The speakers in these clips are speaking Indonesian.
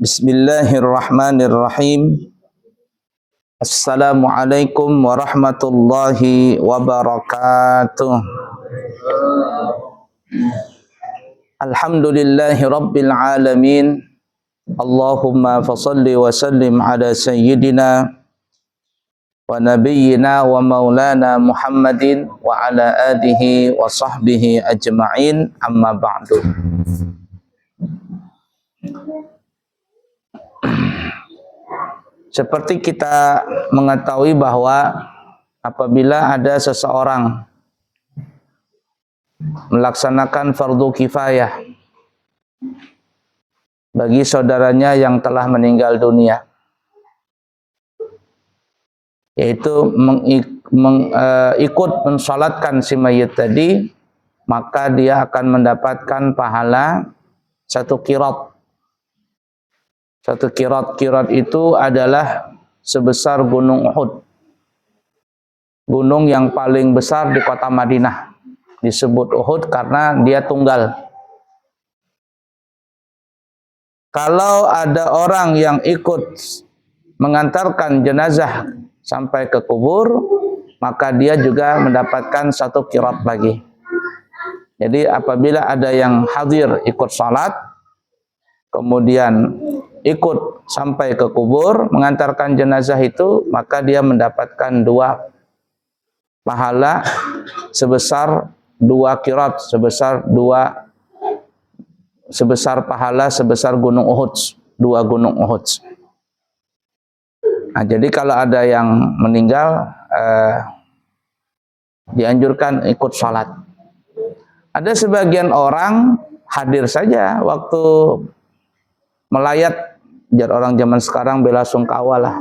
Bismillahirrahmanirrahim. Assalamualaikum warahmatullahi wabarakatuh. Alhamdulillahi rabbil alamin. Allahumma fasalli wa sallim ala sayyidina wa nabiyyina wa maulana Muhammadin wa ala alihi wa sahbihi ajma'in, amma ba'du. Seperti kita mengetahui bahwa apabila ada seseorang melaksanakan fardu kifayah bagi saudaranya yang telah meninggal dunia, yaitu ikut mensalatkan si mayit tadi, maka dia akan mendapatkan pahala satu qirat. Satu qirat itu adalah sebesar gunung Uhud. Gunung yang paling besar di kota Madinah. Disebut Uhud karena dia tunggal. Kalau ada orang yang ikut mengantarkan jenazah sampai ke kubur, maka dia juga mendapatkan satu qirat lagi. Jadi apabila ada yang hadir ikut salat, kemudian ikut sampai ke kubur mengantarkan jenazah itu, maka dia mendapatkan dua pahala sebesar dua qirat, sebesar pahala sebesar gunung Uhud, dua gunung Uhud. Nah, jadi kalau ada yang meninggal, dianjurkan ikut salat. Ada sebagian orang hadir saja waktu melayat, jar orang zaman sekarang bela sungkawa lah.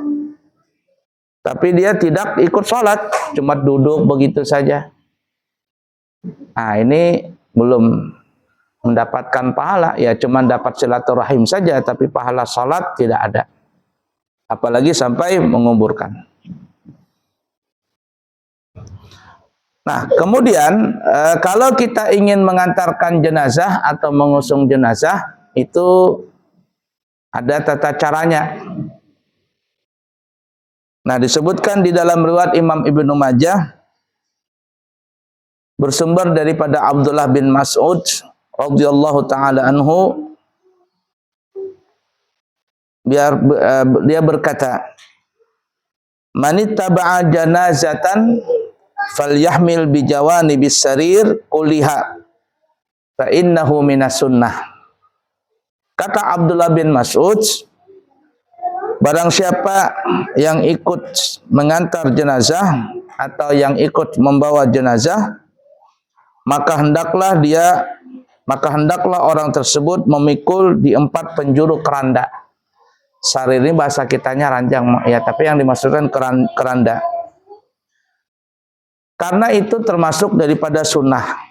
Tapi dia tidak ikut sholat, cuma duduk begitu saja. Nah, ini belum mendapatkan pahala, ya cuma dapat silaturahim saja, tapi pahala sholat tidak ada. Apalagi sampai menguburkan. Nah, kemudian kalau kita ingin mengantarkan jenazah atau mengusung jenazah, itu ada tata caranya. Nah, disebutkan di dalam riwayat Imam Ibnu Majah bersumber daripada Abdullah bin Mas'ud radhiyallahu taala anhu, dia berkata, "Manittaba'a janazatan falyahmil bijawani bisarir kuliha fa innahu minas sunnah." Kata Abdullah bin Mas'ud, barang siapa yang ikut mengantar jenazah atau yang ikut membawa jenazah, maka hendaklah orang tersebut memikul di 4 penjuru keranda. Sarir ini bahasa kitanya ranjang ya, tapi yang dimaksudkan keranda. Karena itu termasuk daripada sunnah.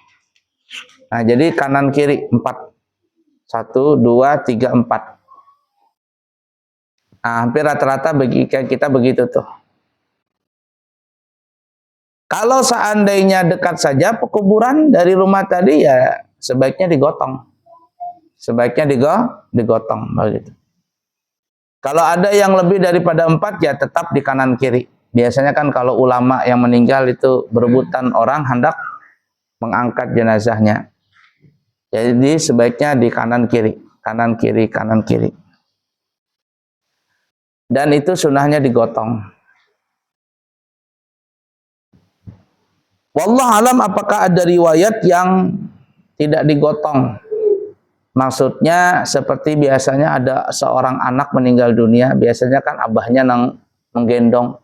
Nah, jadi kanan kiri 4. 1, 2, 3, 4. Nah, hampir rata-rata bagi kita begitu tuh. Kalau seandainya dekat saja pekuburan dari rumah tadi, ya sebaiknya digotong. Sebaiknya digotong begitu. Kalau ada yang lebih daripada 4, ya tetap di kanan kiri. Biasanya kan kalau ulama yang meninggal itu berebutan orang hendak mengangkat jenazahnya. Jadi sebaiknya di kanan kiri, kanan kiri, kanan kiri. Dan itu sunnahnya digotong. Wallahu alam, apakah ada riwayat yang tidak digotong? Maksudnya seperti biasanya ada seorang anak meninggal dunia, biasanya kan abahnya menggendong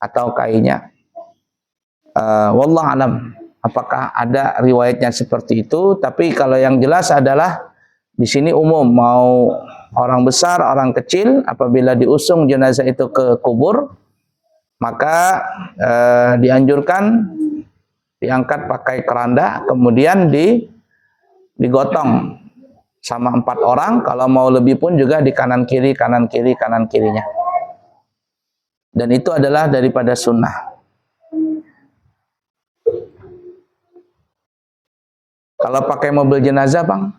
atau kainya. Wallahu alam, apakah ada riwayatnya seperti itu? Tapi kalau yang jelas adalah di sini umum, mau orang besar, orang kecil, apabila diusung jenazah itu ke kubur, maka dianjurkan diangkat pakai keranda, kemudian digotong sama 4 orang. Kalau mau lebih pun juga di kanan kiri, kanan kiri, kanan kirinya. Dan itu adalah daripada sunnah. Kalau pakai mobil jenazah, Bang,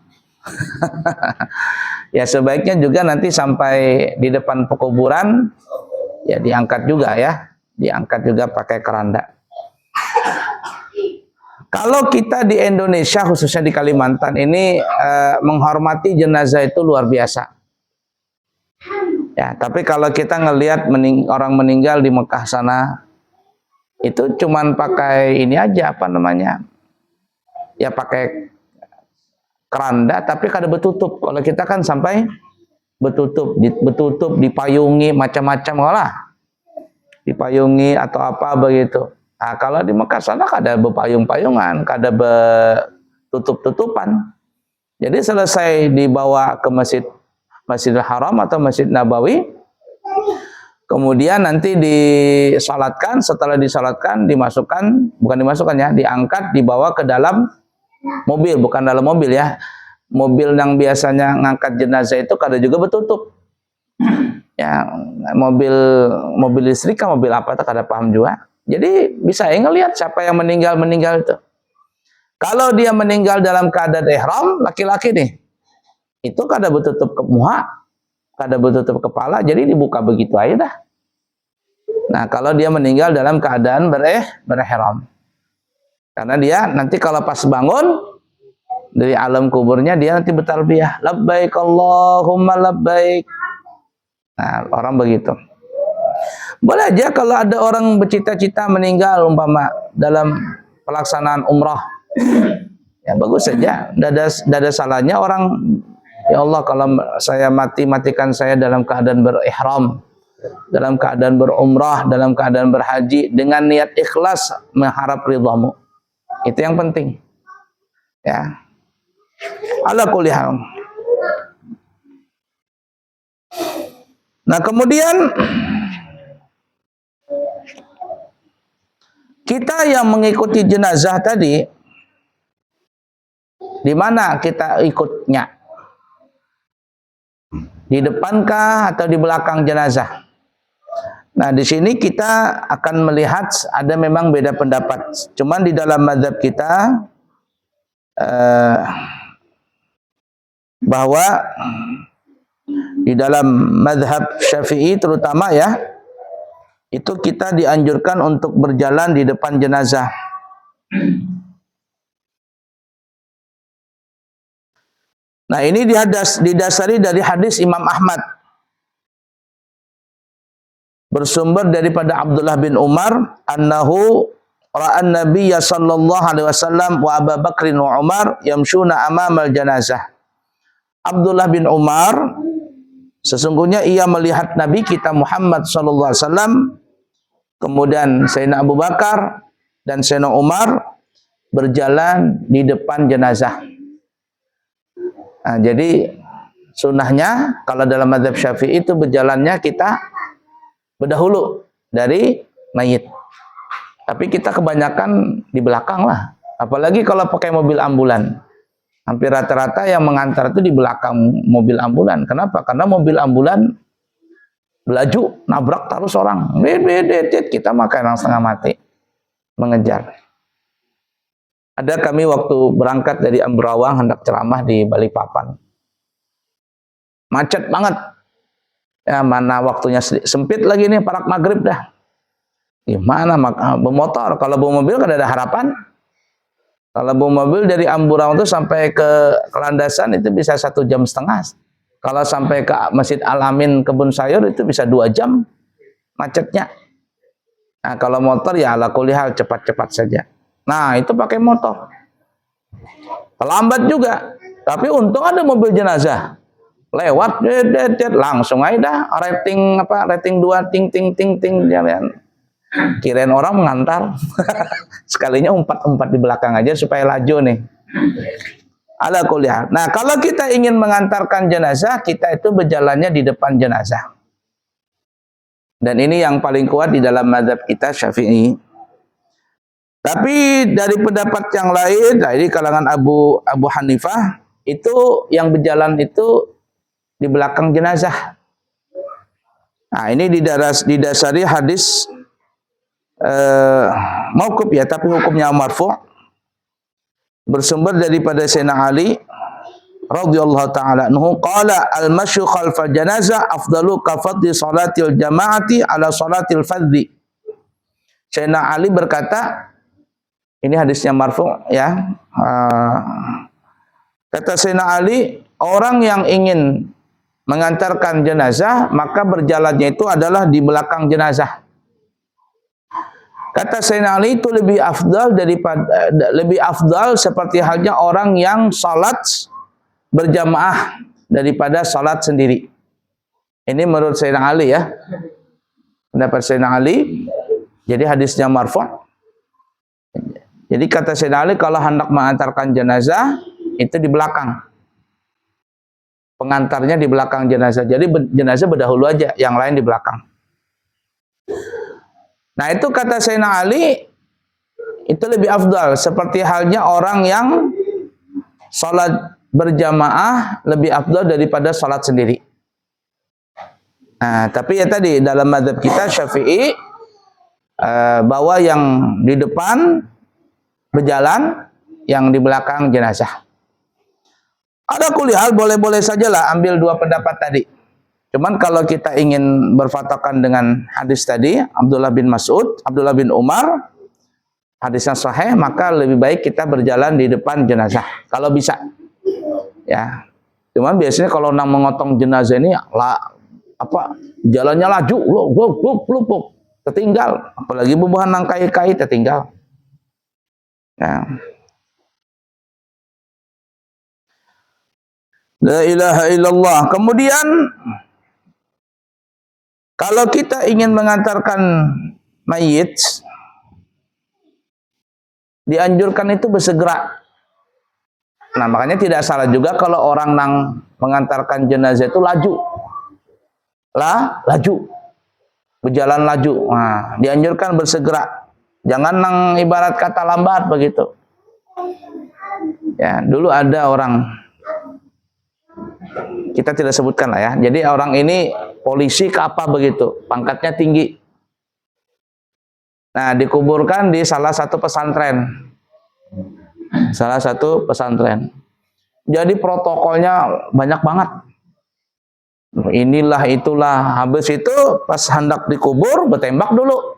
Ya sebaiknya juga nanti sampai di depan pekuburan ya diangkat juga ya, diangkat juga pakai keranda. Kalau kita di Indonesia khususnya di Kalimantan ini menghormati jenazah itu luar biasa. Ya, tapi kalau kita ngelihat orang meninggal di Mekah sana itu cuman pakai ini aja apa namanya? Ya pakai keranda tapi kada betutup. Kalau kita kan sampai betutup, dipayungi macam-macam lah. Dipayungi atau apa begitu. Nah, kalau di Mekah sana kada berpayung-payungan, kada bertutup-tutupan. Jadi selesai dibawa ke Masjidil Haram atau Masjid Nabawi, kemudian nanti disalatkan, setelah disalatkan diangkat, dibawa ke dalam mobil, bukan dalam mobil ya. Mobil yang biasanya ngangkat jenazah itu kada juga bertutup. Ya, mobil listrik kan mobil apa itu kada paham juga. Jadi bisa ngelihat siapa yang meninggal itu. Kalau dia meninggal dalam keadaan ihram, laki-laki nih, itu kada bertutup ke muka, kada bertutup kepala, jadi dibuka begitu aja dah. Nah, kalau dia meninggal dalam keadaan berihram. Karena dia nanti kalau pas bangun dari alam kuburnya dia nanti bertalbiyah, labbaik Allahumma labbaik. Nah, orang begitu. Boleh aja kalau ada orang bercita-cita meninggal umpama dalam pelaksanaan umrah. Ya bagus saja, tidak ada salahnya orang, ya Allah kalau saya matikan saya dalam keadaan berihram, dalam keadaan berumrah, dalam keadaan berhaji dengan niat ikhlas mengharap ridhamu. Itu yang penting. Ya. Ala kulli hal. Nah, kemudian kita yang mengikuti jenazah tadi, di mana kita ikutnya? Di depankah atau di belakang jenazah? Nah, di sini kita akan melihat ada memang beda pendapat. Cuman di dalam mazhab kita bahwa di dalam mazhab Syafi'i terutama ya, itu kita dianjurkan untuk berjalan di depan jenazah. Nah, ini didasari dari hadis Imam Ahmad. Bersumber daripada Abdullah bin Umar, annahu ra'an Nabiyya sallallahu alaihi wasallam wa Abu Bakrin wa Umar yamshuna amamal janazah. Abdullah bin Umar, sesungguhnya ia melihat Nabi kita Muhammad sallallahu alaihi wasallam, kemudian Sayyidina Abu Bakar dan Sayyidina Umar berjalan di depan jenazah. Nah, jadi sunnahnya kalau dalam mazhab Syafi'i itu berjalannya kita berdahulu dari mayit. Tapi kita kebanyakan di belakang lah. Apalagi kalau pakai mobil ambulan. Hampir rata-rata yang mengantar itu di belakang mobil ambulan. Kenapa? Karena mobil ambulan melaju, nabrak terus orang. Kita makan orang setengah mati. Mengejar. Ada kami waktu berangkat dari Ambrawang hendak ceramah di Balikpapan. Macet banget. Ya, mana waktunya sempit lagi nih, parak maghrib dah. Gimana bermotor? Kalau bawa mobil kan ada harapan. Kalau bawa mobil dari Ambrawang itu sampai ke Landasan itu bisa 1,5 jam. Kalau sampai ke Masjid Al-Amin Kebun Sayur itu bisa 2 jam macetnya. Nah, kalau motor ya ala kulli hal cepat-cepat saja. Nah, itu pakai motor. Terlambat juga. Tapi untung ada mobil jenazah. Lewat langsung aja dah rating 2 ting jalan. Kirain orang mengantar. Sekalinya umpat di belakang aja supaya laju nih. Ala kulli hal. Nah, kalau kita ingin mengantarkan jenazah, kita itu berjalannya di depan jenazah. Dan ini yang paling kuat di dalam mazhab kita Syafi'i. Tapi dari pendapat yang lain, dari kalangan Abu Hanifah, itu yang berjalan itu di belakang jenazah. Nah, ini didasari hadis mauquf ya, tapi hukumnya marfu'. Bersumber daripada Sayyidina Ali radhiyallahu taala anhu qala al-masyu khalfal janazah afdalu ka fadli salatil jamaati ala salatil fardhi. Sayyidina Ali berkata, ini hadisnya marfu ya. Kata Sayyidina Ali, orang yang ingin mengantarkan jenazah maka berjalannya itu adalah di belakang jenazah. Kata Sayyidina Ali itu lebih afdal seperti halnya orang yang salat berjamaah daripada salat sendiri. Ini menurut Sayyidina Ali ya. Pendapat Sayyidina Ali. Jadi hadisnya marfu'. Jadi kata Sayyidina Ali kalau hendak mengantarkan jenazah itu di belakang. Pengantarnya di belakang jenazah. Jadi jenazah berdahulu aja, yang lain di belakang. Nah itu kata Sayyidina Ali itu lebih afdal seperti halnya orang yang salat berjamaah lebih afdal daripada salat sendiri. Nah, tapi ya tadi dalam mazhab kita Syafi'i bahwa yang di depan berjalan, yang di belakang jenazah. Ada kulihal boleh-boleh sajalah ambil dua pendapat tadi. Cuman kalau kita ingin berpatokan dengan hadis tadi, Abdullah bin Mas'ud, Abdullah bin Umar, hadisnya sahih, maka lebih baik kita berjalan di depan jenazah kalau bisa. Ya. Cuman biasanya kalau nang mengotong jenazah ini jalannya laju, lupuk, tertinggal, apalagi bubuhan nang kai-kai tertinggal. Ya. La ilaha illallah. Kemudian kalau kita ingin mengantarkan mayit, dianjurkan itu bersegera. Nah, makanya tidak salah juga kalau orang nang mengantarkan jenazah itu laju. Berjalan laju. Nah, dianjurkan bersegera. Jangan nang ibarat kata lambat begitu. Ya, dulu ada orang, kita tidak sebutkan lah ya. Jadi orang ini polisi ke apa begitu, pangkatnya tinggi. Nah, dikuburkan di salah satu pesantren. Jadi protokolnya banyak banget. Inilah itulah. Habis itu pas hendak dikubur bertembak dulu.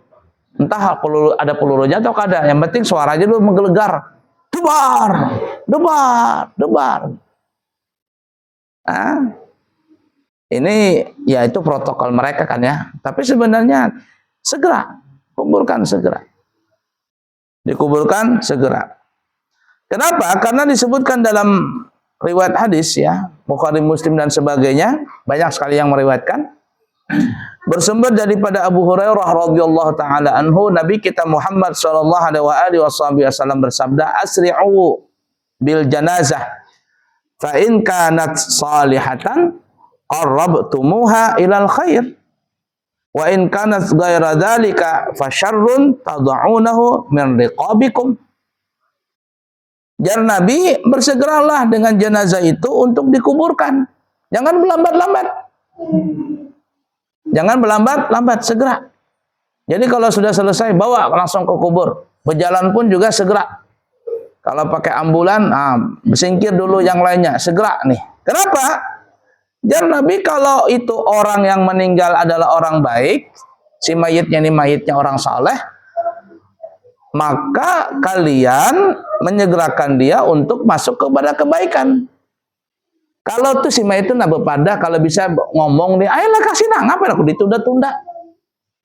Entah ada pelurunya atau kada. Yang penting suaranya dulu menggelegar. Debar. Nah, ini ya itu protokol mereka kan ya. Tapi sebenarnya segera kuburkan segera. Dikuburkan segera. Kenapa? Karena disebutkan dalam riwayat hadis ya, Bukhari, Muslim dan sebagainya, banyak sekali yang meriwayatkan. Bersumber daripada Abu Hurairah radhiyallahu taala anhu, Nabi kita Muhammad sallallahu alaihi wasallam bersabda, "Asri'u bil janazah fa in kanat salihatan qarrabtumuha ilal khair wa in kanat ghaira dzalika fa syarrun tad'unahu min riqabikum." Jar Nabi, bersegeralah dengan jenazah itu untuk dikuburkan. Jangan berlambat-lambat, segera. Jadi kalau sudah selesai, bawa langsung ke kubur. Berjalan pun juga segera. Kalau pakai ambulan, singkir dulu yang lainnya, segera nih. Kenapa? Jar Nabi, kalau itu orang yang meninggal adalah orang baik, si mayitnya ini mayitnya orang saleh, maka kalian menyegerakan dia untuk masuk kepada kebaikan. Kalau tuh si mayit itu nak berpada, kalau bisa ngomong nih, ayolah kasih nang, ngapain aku ditunda-tunda?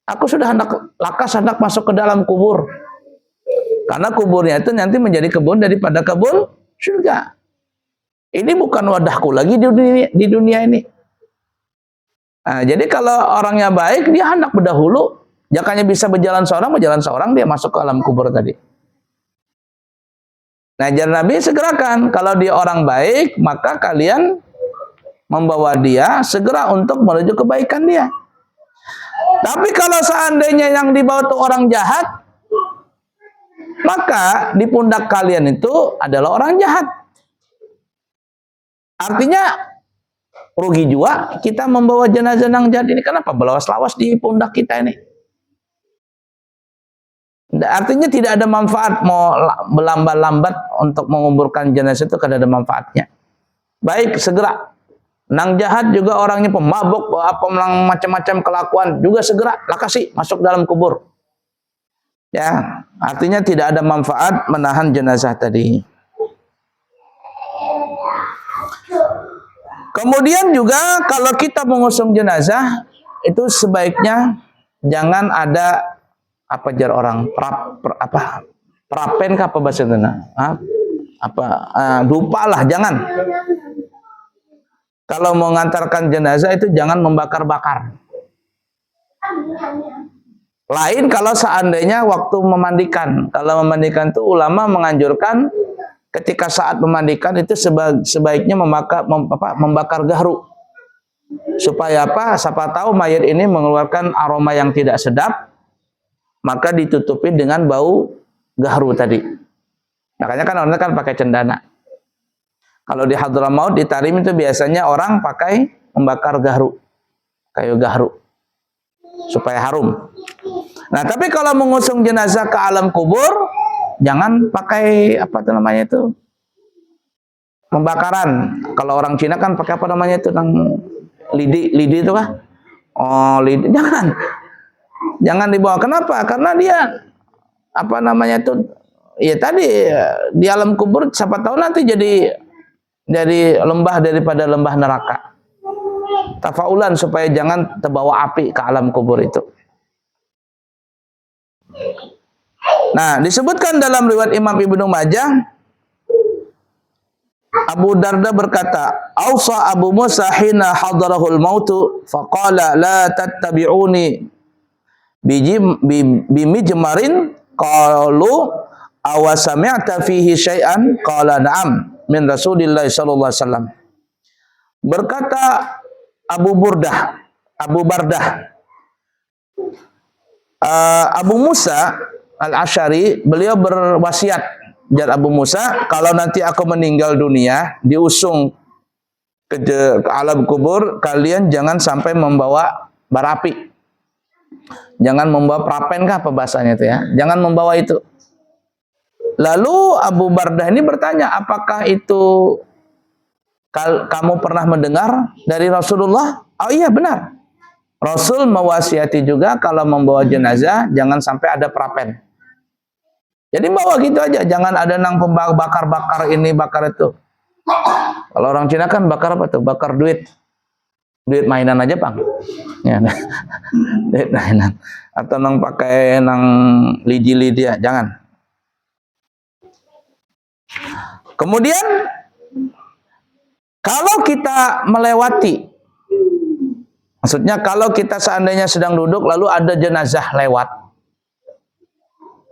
Aku sudah hendak masuk ke dalam kubur. Karena kuburnya itu nanti menjadi kebun daripada kebun surga. Ini bukan wadahku lagi di dunia ini. Nah, jadi kalau orangnya baik, dia hendak berdahulu. Jangannya bisa berjalan seorang dia masuk ke alam kubur tadi. Nah, jar Nabi segerakan. Kalau dia orang baik, maka kalian membawa dia segera untuk menuju kebaikan dia. Tapi kalau seandainya yang dibawa itu orang jahat, maka di pundak kalian itu adalah orang jahat. Artinya rugi juga kita membawa jenazah yang jahat ini. Kenapa belawas-lawas di pundak kita ini? Artinya tidak ada manfaat mau melambat-lambat untuk menguburkan jenazah itu, kada ada manfaatnya. baik segera. Nang jahat juga orangnya pemabuk, apa macam-macam kelakuan juga segera lakasi masuk dalam kubur. Ya, artinya tidak ada manfaat menahan jenazah tadi. Kemudian juga kalau kita mengusung jenazah itu sebaiknya jangan ada apa jar orang prapen kah apa bahasa itu dupa lah, jangan. Kalau mau mengantarkan jenazah itu jangan membakar-bakar. Lain kalau seandainya waktu memandikan. Kalau memandikan itu ulama menganjurkan ketika saat memandikan itu sebaiknya membakar gahru. Supaya apa? Siapa tahu mayat ini mengeluarkan aroma yang tidak sedap, maka ditutupi dengan bau gahru tadi. Makanya kan orang kan pakai cendana. Kalau di Hadramaut, di Tarim itu biasanya orang pakai membakar gahru, kayu gahru, supaya harum. Nah, tapi kalau mengusung jenazah ke alam kubur, jangan pakai apa itu namanya itu pembakaran. Kalau orang Cina kan pakai apa namanya itu, lidi itu kah? Oh, lidi, jangan dibawa. Kenapa? Karena dia apa namanya itu, ya tadi di alam kubur siapa tahu nanti jadi lembah daripada lembah neraka. Tafaulan supaya jangan terbawa api ke alam kubur itu. Nah, disebutkan dalam riwayat Imam Ibnu Majah, Abu Darda berkata, "Ausa Abu Musa hina hadarahul mautu faqala la tattabi'uni bimijmarin qalu aw sami'ta fihi syai'an qala na'am min Rasulillah sallallahu alaihi wasallam." Berkata Abu Bardah, Abu Musa Al-Asy'ari, beliau berwasiat, jar Abu Musa, kalau nanti aku meninggal dunia, diusung ke alam kubur, kalian jangan sampai membawa barapi. Jangan membawa prapen kah apa bahasanya itu ya. Jangan membawa itu. Lalu Abu Bardah ini bertanya, apakah itu kamu pernah mendengar dari Rasulullah? Oh iya benar. Rasul mewasiati juga kalau membawa jenazah jangan sampai ada prapen. Jadi bawa gitu aja, jangan ada nang bakar ini, bakar itu. Kalau orang Cina kan bakar apa tuh? Bakar duit. Duit mainan aja, Bang. Ya, duit mainan. Atau nang pakai nang lidi-lidi ya, jangan. Kemudian kalau kita melewati, maksudnya kalau kita seandainya sedang duduk lalu ada jenazah lewat,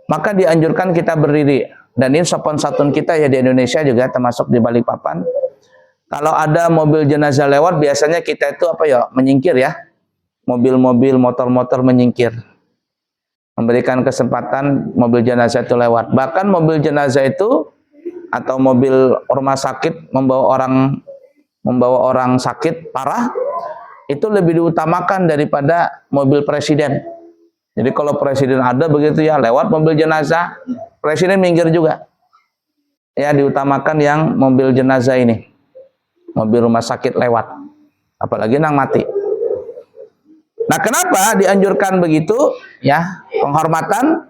maka dianjurkan kita berdiri. Dan ini sopan santun kita ya di Indonesia juga, termasuk di Balikpapan. Kalau ada mobil jenazah lewat, biasanya kita itu apa ya, menyingkir ya. Mobil-mobil, motor-motor menyingkir. Memberikan kesempatan mobil jenazah itu lewat. Bahkan mobil jenazah itu atau mobil rumah sakit membawa orang sakit parah, itu lebih diutamakan daripada mobil presiden. Jadi kalau presiden ada begitu ya, lewat mobil jenazah, presiden minggir juga. Ya, diutamakan yang mobil jenazah ini. Mobil rumah sakit lewat. Apalagi nang mati. Nah, kenapa dianjurkan begitu? Ya, penghormatan.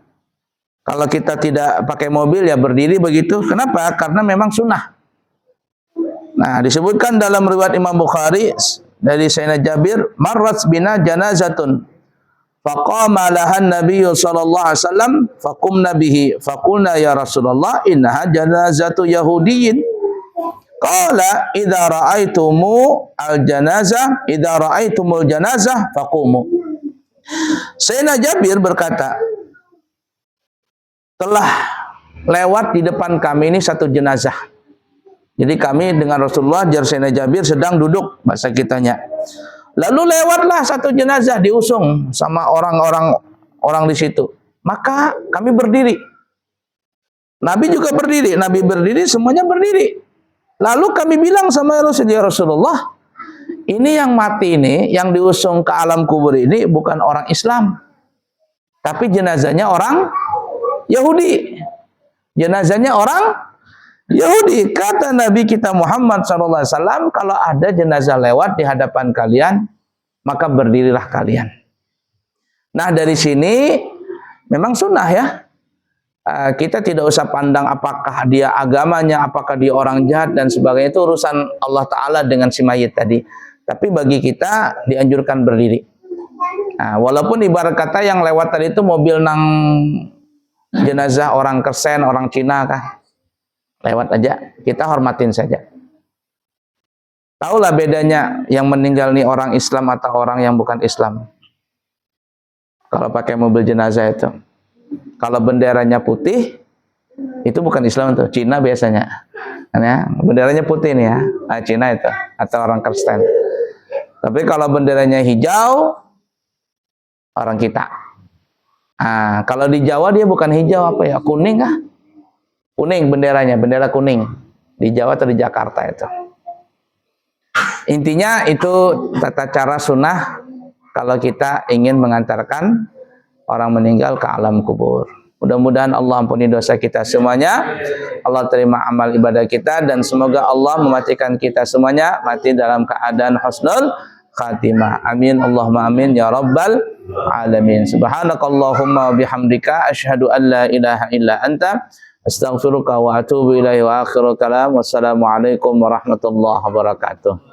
Kalau kita tidak pakai mobil ya berdiri begitu. Kenapa? Karena memang sunnah. Nah, disebutkan dalam riwayat Imam Bukhari dari Sayyidina Jabir, marrat bina janazatun faqama lahan nabiyyu sallallahu alaihi wasallam faqumna bihi faqulna ya Rasulullah innaha janazatu yahudiyyin qala idza ra'aitumul janazah faqumu. Sayyidina Jabir berkata, telah lewat di depan kami ini satu jenazah. Jadi kami dengan Rasulullah, jar Sayyidina Jabir, sedang duduk, bahasa kitanya. Lalu lewatlah satu jenazah diusung sama orang di situ. Maka kami berdiri. Nabi juga berdiri, Nabi berdiri, semuanya berdiri. Lalu kami bilang sama Rasulullah, ini yang mati ini, yang diusung ke alam kubur ini bukan orang Islam, tapi jenazahnya orang Yahudi. Jenazahnya orang Yahudi, kata Nabi kita Muhammad SAW, kalau ada jenazah lewat di hadapan kalian, maka berdirilah kalian. Nah, dari sini memang sunnah ya. Kita tidak usah pandang apakah dia agamanya, apakah dia orang jahat dan sebagainya, itu urusan Allah Ta'ala dengan si mayit tadi. Tapi bagi kita dianjurkan berdiri. Nah, walaupun ibarat kata yang lewat tadi itu mobil nang jenazah orang Kersen, orang Cina kah? Lewat aja, kita hormatin saja. Taulah bedanya yang meninggal nih orang Islam atau orang yang bukan Islam. Kalau pakai mobil jenazah itu, kalau benderanya putih, itu bukan Islam tuh, Cina biasanya. Ya, benderanya putih nih ya, Cina itu atau orang Kristen. Tapi kalau benderanya hijau, orang kita. Kalau di Jawa dia bukan hijau apa ya, kuning kah? Kuning benderanya, bendera kuning. Di Jawa atau di Jakarta itu. Intinya itu tata cara sunnah kalau kita ingin mengantarkan orang meninggal ke alam kubur. Mudah-mudahan Allah ampuni dosa kita semuanya. Allah terima amal ibadah kita dan semoga Allah mematikan kita semuanya mati dalam keadaan husnul khatimah. Amin Allahumma amin ya rabbal alamin. Subhanakallahumma wa bihamdika asyhadu an la ilaha illa anta astaghfiruka wa atubu ilaihi wa akhiru kalam. Wassalamualaikum warahmatullahi wabarakatuh.